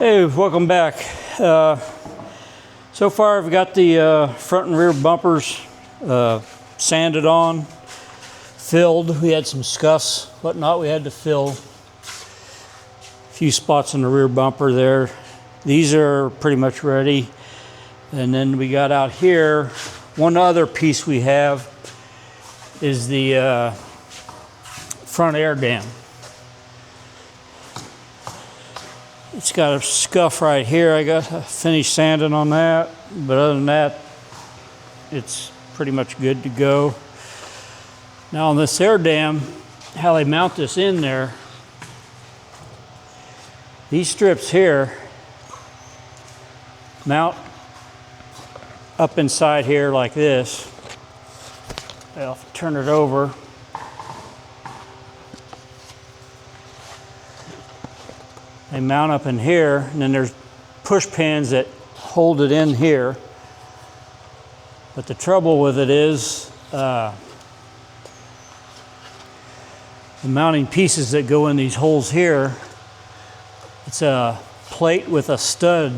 Hey, welcome back. So far I've got the front and rear bumpers sanded on, filled. We had some scuffs, whatnot we had to fill. A few spots on the rear bumper there. These are pretty much ready. And then we got out here, one other piece we have is the front air dam. It's got a scuff right here. I got finished sanding on that, but other than that, it's pretty much good to go. Now on this air dam, how they mount this in there, these strips here mount up inside here like this. I'll turn it over. They mount up in here, and then there's push pins that hold it in here. But the trouble with it is the mounting pieces that go in these holes here, it's a plate with a stud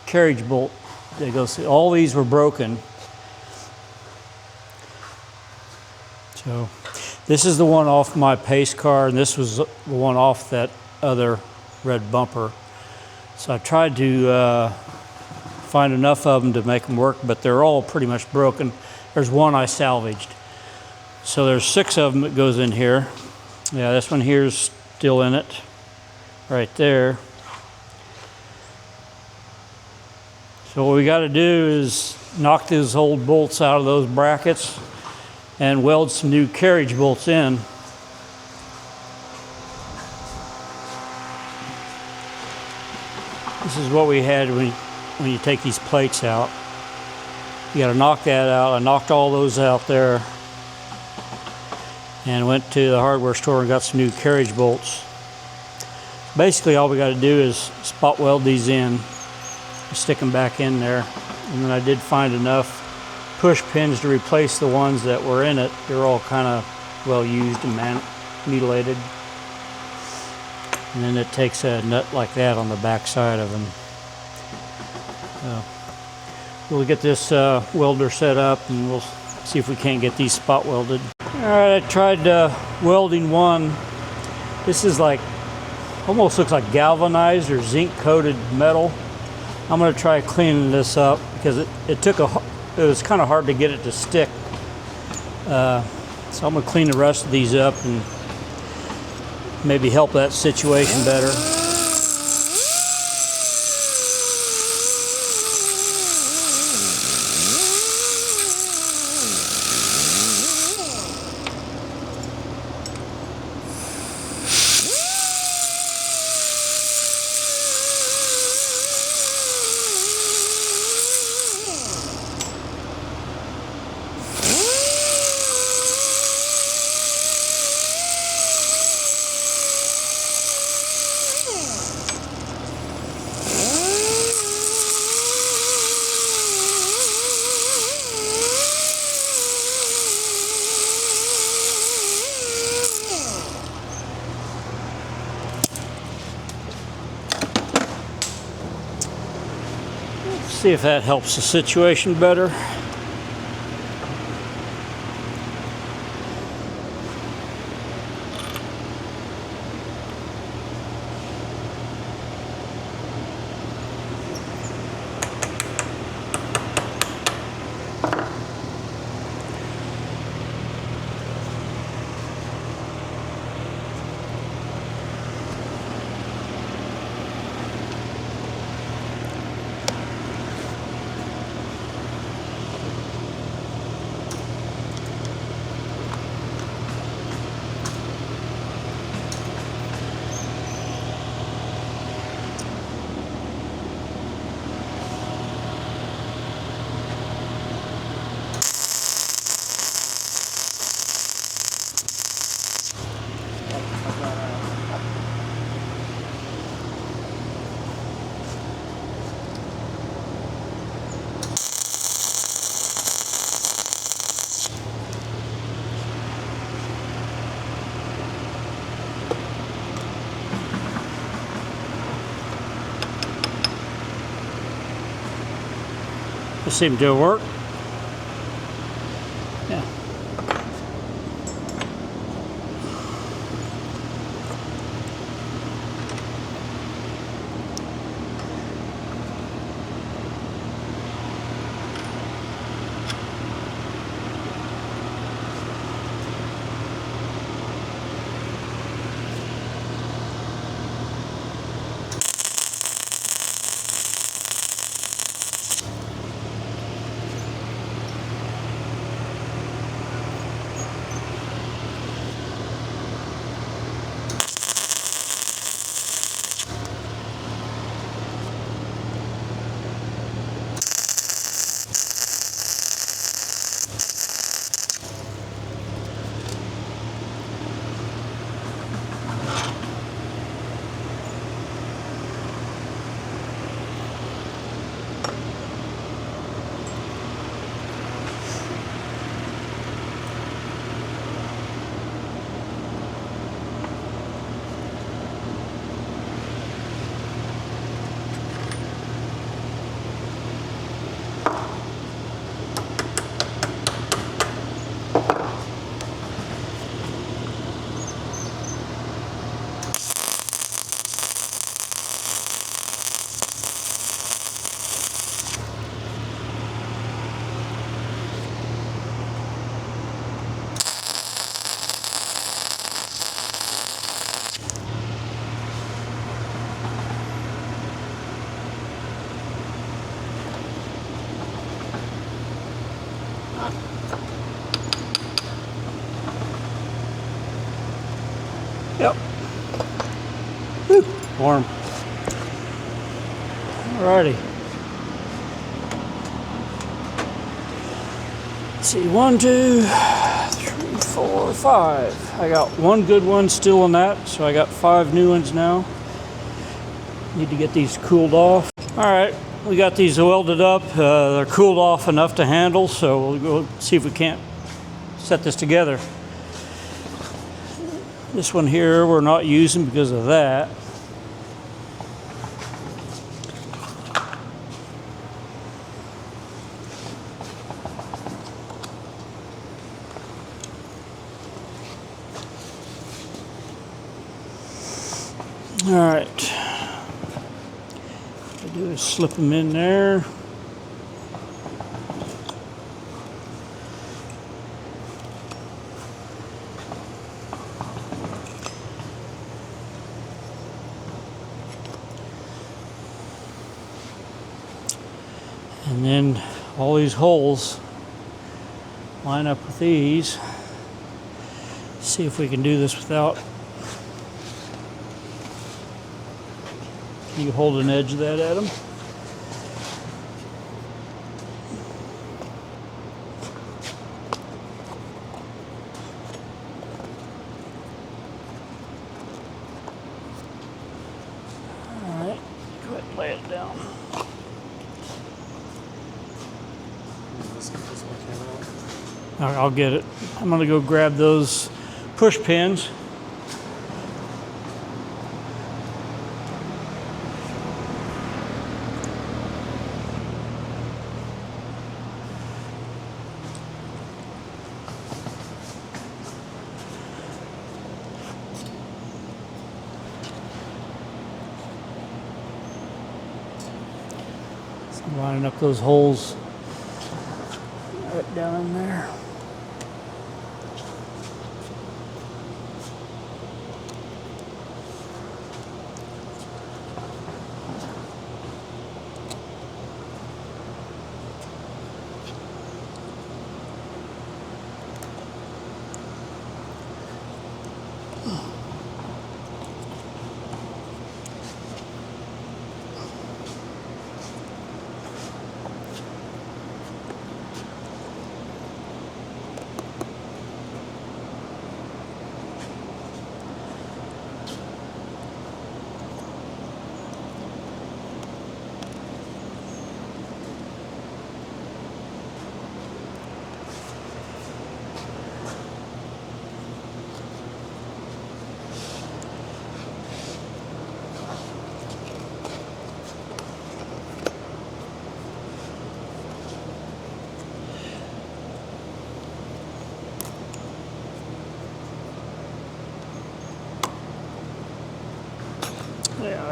carriage bolt that goes through. All these were broken. So this is the one off my pace car, and this was the one off that other red bumper. So I tried to find enough of them to make them work, but they're all pretty much broken. There's one I salvaged. So there's 6 of them that goes in here. Yeah, this one here is still in it, right there. So what we got to do is knock those old bolts out of those brackets and weld some new carriage bolts in. This is what we had when you take these plates out. You got to knock that out. I knocked all those out there and went to the hardware store and got some new carriage bolts. Basically all we got to do is spot weld these in, stick them back in there, and then I did find enough push pins to replace the ones that were in it. They're all kind of well used and mutilated. And then it takes a nut like that on the back side of them. We'll get this welder set up and we'll see if we can't get these spot welded. Alright, I tried welding one. This is like, almost looks like galvanized or zinc coated metal. I'm going to try cleaning this up because it was kind of hard to get it to stick. So I'm going to clean the rest of these up and maybe help that situation better. See if that helps the situation better. This seemed to work. Yeah. Yep. Whew, warm. Alrighty. Let's see, 1, 2, 3, 4, 5. I got one good one still on that, so I got 5 new ones now. Need to get these cooled off. Alright, we got these welded up. They're cooled off enough to handle, so we'll go see if we can't set this together. This one here we're not using because of that. All right, what I do is slip them in there. And then all these holes line up with these. See if we can do this without. Can you hold an edge of that, Adam? All right, go ahead and lay it down. I'll get it. I'm gonna go grab those push pins. So I'm lining up those holes right down in there.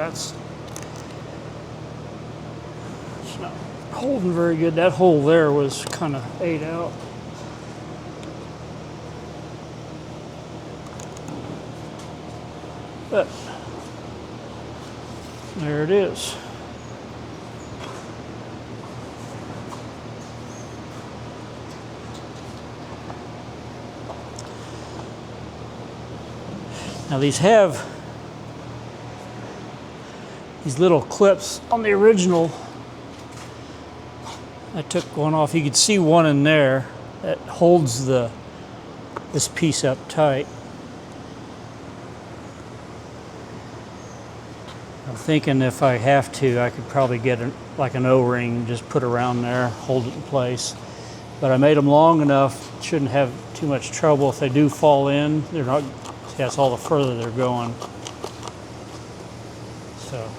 it's not holding very good. That hole there was kind of ate out. But there it is. Now these have these little clips on the original. I took one off. You could see one in there that holds this piece up tight. I'm thinking if I have to, I could probably get like an O-ring, just put around there, hold it in place. But I made them long enough, shouldn't have too much trouble. If they do fall in, they're not. That's all the further they're going. So.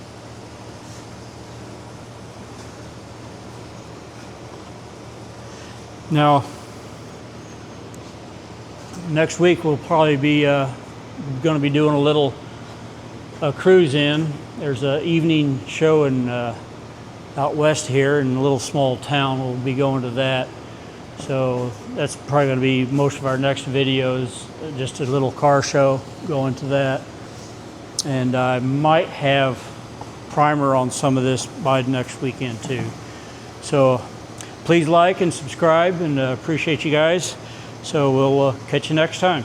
Now, next week we'll probably be going to be doing a little cruise in. There's an evening show in out west here in a little small town. We'll be going to that. So that's probably going to be most of our next videos, just a little car show going to that. And I might have primer on some of this by next weekend too. So please like and subscribe, and appreciate you guys. So we'll catch you next time.